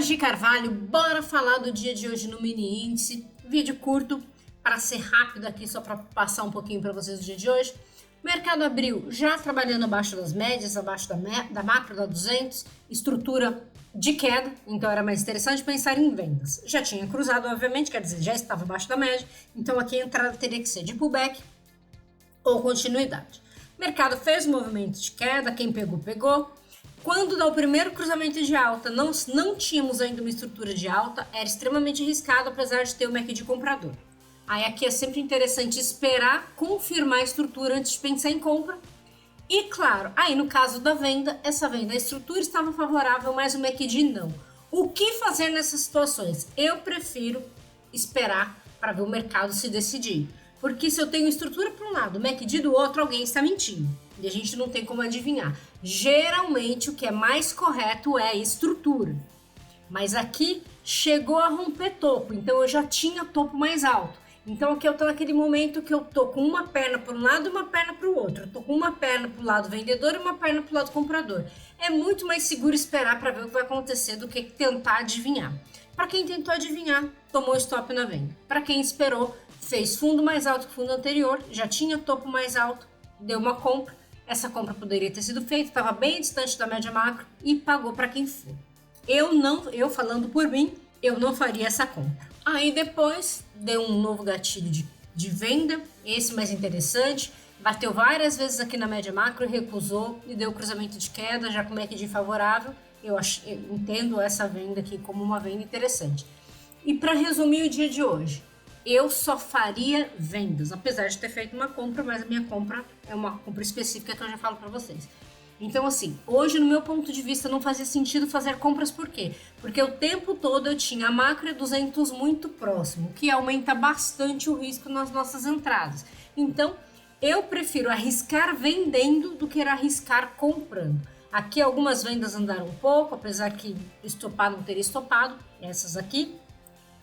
Gi Carvalho, bora falar do dia de hoje no mini índice. Vídeo curto para ser rápido aqui, só para passar um pouquinho para vocês do dia de hoje. O mercado abriu já trabalhando abaixo das médias, abaixo da macro da 200, estrutura de queda, então era mais interessante pensar em vendas. Já tinha cruzado, obviamente, quer dizer, já estava abaixo da média, então aqui a entrada teria que ser de pullback ou continuidade. O mercado fez um movimento de queda, quem pegou, pegou. Quando dá o primeiro cruzamento de alta, não tínhamos ainda uma estrutura de alta, era extremamente arriscado, apesar de ter o MACD comprador. Aí aqui é sempre interessante esperar confirmar a estrutura antes de pensar em compra. E claro, aí no caso da venda, a estrutura estava favorável, mas o MACD não. O que fazer nessas situações? Eu prefiro esperar para ver o mercado se decidir. Porque se eu tenho estrutura para um lado, MACD do outro, alguém está mentindo. E a gente não tem como adivinhar. Geralmente o que é mais correto é estrutura. Mas aqui chegou a romper topo, então eu já tinha topo mais alto. Então aqui eu tô naquele momento que eu tô com uma perna para um lado e uma perna para o outro. Eu tô com uma perna para o lado vendedor e uma perna para o lado comprador. É muito mais seguro esperar para ver o que vai acontecer do que tentar adivinhar. Para quem tentou adivinhar, tomou stop na venda. Para quem esperou, fez fundo mais alto que o fundo anterior, já tinha topo mais alto, deu uma compra. Essa compra poderia ter sido feita, estava bem distante da média macro e pagou para quem for. Eu falando por mim, eu não faria essa compra. Aí depois deu um novo gatilho de venda, esse mais interessante, bateu várias vezes aqui na média macro, recusou e deu cruzamento de queda, já com o MACD favorável. Eu entendo essa venda aqui como uma venda interessante. E para resumir o dia de hoje, eu só faria vendas, apesar de ter feito uma compra, mas a minha compra é uma compra específica que eu já falo para vocês. Então assim, hoje no meu ponto de vista não fazia sentido fazer compras, por quê? Porque o tempo todo eu tinha a macro e 200 muito próximo, que aumenta bastante o risco nas nossas entradas. Então eu prefiro arriscar vendendo do que arriscar comprando. Aqui algumas vendas andaram um pouco, apesar que estopar não teria estopado, essas aqui.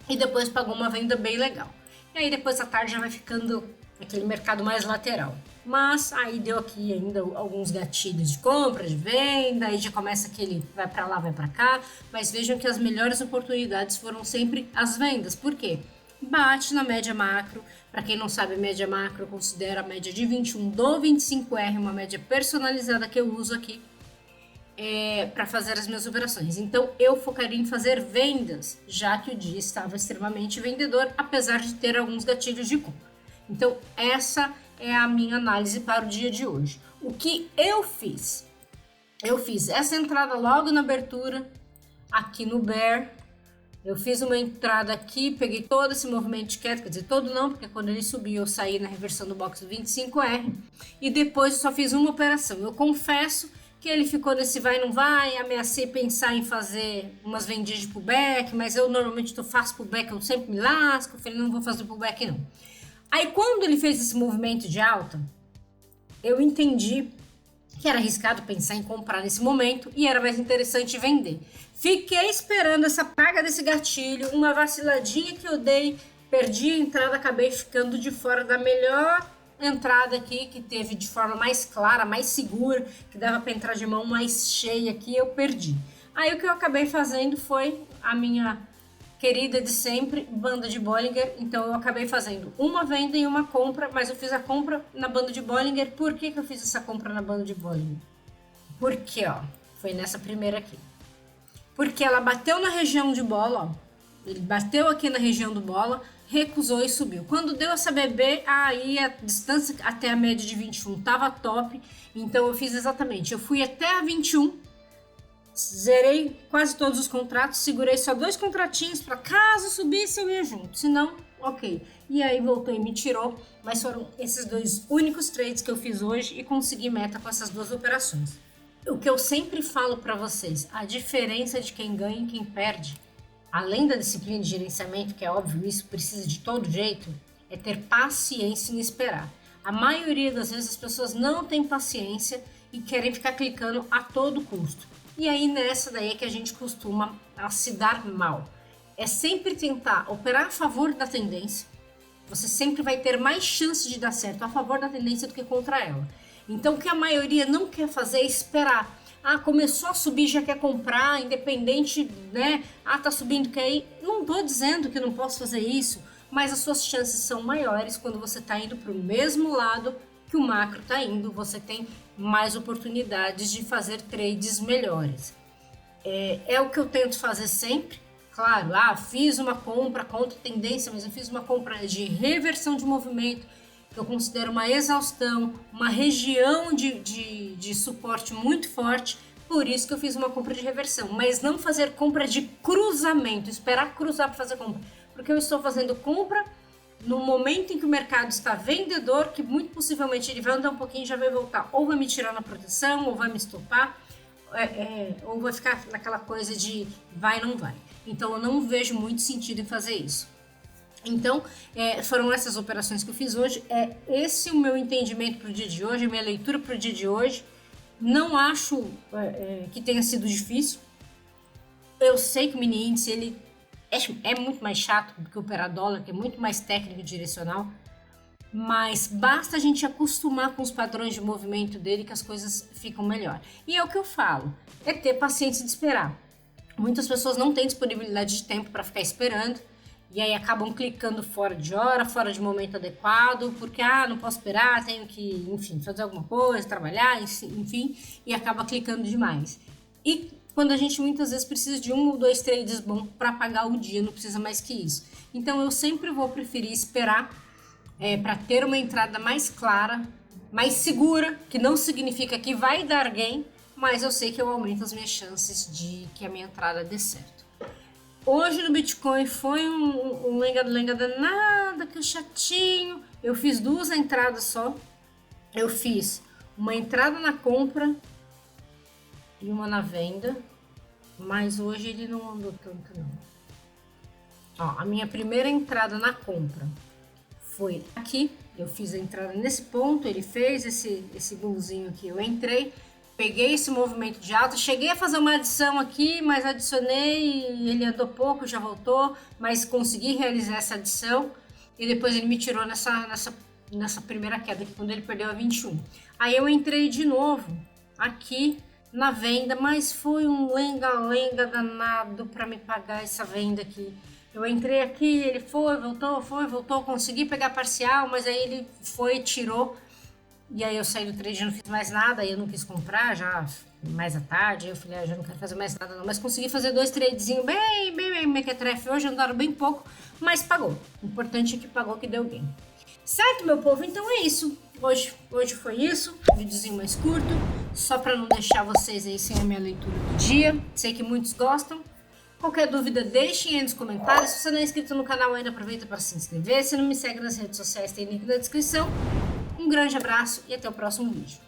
E depois pagou uma venda bem legal. E aí depois à tarde já vai ficando aquele mercado mais lateral. Mas aí deu aqui ainda alguns gatilhos de compra, de venda, aí já começa aquele vai para lá, vai para cá. Mas vejam que as melhores oportunidades foram sempre as vendas. Por quê? Bate na média macro. Para quem não sabe, a média macro considera a média de 21 do 25R, uma média personalizada que eu uso aqui para fazer as minhas operações. Então eu focaria em fazer vendas, já que o dia estava extremamente vendedor, apesar de ter alguns gatilhos de compra. Então essa é a minha análise para o dia de hoje. O que eu fiz? Eu fiz essa entrada logo na abertura, aqui no Bear. Eu fiz uma entrada aqui, peguei todo esse movimento de queda, quer dizer, todo não, porque quando ele subiu eu saí na reversão do box do 25R. E depois eu só fiz uma operação. Eu confesso que ele ficou nesse vai não vai, ameacei pensar em fazer umas vendinhas de pullback, mas eu normalmente faço pullback, eu sempre me lasco, eu falei, não vou fazer pullback não. Aí quando ele fez esse movimento de alta, eu entendi que era arriscado pensar em comprar nesse momento e era mais interessante vender. Fiquei esperando essa paga desse gatilho, uma vaciladinha que eu dei, perdi a entrada, acabei ficando de fora da melhor entrada aqui, que teve de forma mais clara, mais segura, que dava para entrar de mão mais cheia aqui, eu perdi. Aí o que eu acabei fazendo foi a minha querida de sempre, banda de Bollinger. Então eu acabei fazendo uma venda e uma compra, mas eu fiz a compra na banda de Bollinger. Por que eu fiz essa compra na banda de Bollinger? Porque, ó, foi nessa primeira aqui. Porque ela bateu na região de bola, ó. Ele bateu aqui na região do bola, recusou e subiu. Quando deu essa BB, aí a distância até a média de 21 tava top. Então eu fiz exatamente, eu fui até a 21, zerei quase todos os contratos, segurei só 2 contratinhos para caso subisse eu ia junto, senão, ok. E aí voltou e me tirou, mas foram esses 2 únicos trades que eu fiz hoje e consegui meta com essas 2 operações. O que eu sempre falo para vocês, a diferença de quem ganha e quem perde, além da disciplina de gerenciamento, que é óbvio, isso precisa de todo jeito, é ter paciência em esperar. A maioria das vezes as pessoas não têm paciência e querem ficar clicando a todo custo. E aí nessa daí é que a gente costuma se dar mal. É sempre tentar operar a favor da tendência. Você sempre vai ter mais chance de dar certo a favor da tendência do que contra ela. Então o que a maioria não quer fazer é esperar. Ah, começou a subir, já quer comprar, independente, né? Ah, tá subindo, quer ir. Não tô dizendo que não posso fazer isso, mas as suas chances são maiores quando você está indo para o mesmo lado que o macro está indo. Você tem mais oportunidades de fazer trades melhores. É o que eu tento fazer sempre. Claro, fiz uma compra contra tendência, mas eu fiz uma compra de reversão de movimento, que eu considero uma exaustão, uma região de suporte muito forte, por isso que eu fiz uma compra de reversão. Mas não fazer compra de cruzamento, esperar cruzar para fazer compra, porque eu estou fazendo compra no momento em que o mercado está vendedor, que muito possivelmente ele vai andar um pouquinho e já vai voltar, ou vai me tirar na proteção, ou vai me estopar, ou vai ficar naquela coisa de vai ou não vai. Então eu não vejo muito sentido em fazer isso. Então foram essas operações que eu fiz hoje. Esse o meu entendimento para o dia de hoje, a minha leitura para o dia de hoje. Não acho que tenha sido difícil. Eu sei que o mini índice ele é muito mais chato do que operar dólar, que é muito mais técnico e direcional. Mas basta a gente acostumar com os padrões de movimento dele que as coisas ficam melhor. E é o que eu falo, é ter paciência de esperar. Muitas pessoas não têm disponibilidade de tempo para ficar esperando e aí acabam clicando fora de hora, fora de momento adequado, porque não posso esperar, tenho que, enfim, fazer alguma coisa, trabalhar, enfim, e acaba clicando demais. E quando a gente muitas vezes precisa de 1 ou 2 trades bons para pagar o dia, não precisa mais que isso. Então eu sempre vou preferir esperar para ter uma entrada mais clara, mais segura, que não significa que vai dar gain, mas eu sei que eu aumento as minhas chances de que a minha entrada dê certo. Hoje no Bitcoin foi um lenga-lenga danada, que chatinho. Eu fiz 2 entradas só. Eu fiz uma entrada na compra e uma na venda, mas hoje ele não andou tanto não. Ó, a minha primeira entrada na compra foi aqui, eu fiz a entrada nesse ponto, ele fez esse bullzinho aqui, eu entrei, peguei esse movimento de alta, cheguei a fazer uma adição aqui, mas adicionei, ele andou pouco, já voltou, mas consegui realizar essa adição e depois ele me tirou nessa primeira queda, que quando ele perdeu a 21. Aí eu entrei de novo aqui na venda, mas foi um lenga-lenga danado para me pagar essa venda aqui. Eu entrei aqui, ele foi, voltou, consegui pegar parcial, mas aí ele foi, tirou, e aí eu saí do trade, não fiz mais nada, aí eu não quis comprar, já mais à tarde, eu falei, já não quero fazer mais nada não, mas consegui fazer 2 tradezinhos bem mequetrefe, hoje andaram bem pouco, mas pagou, o importante é que pagou, que deu gain. Certo, meu povo? Então é isso, hoje foi isso, videozinho mais curto, só para não deixar vocês aí sem a minha leitura do dia, sei que muitos gostam. Qualquer dúvida, deixem aí nos comentários. Se você não é inscrito no canal ainda, aproveita para se inscrever. Se não me segue nas redes sociais, tem link na descrição. Um grande abraço e até o próximo vídeo.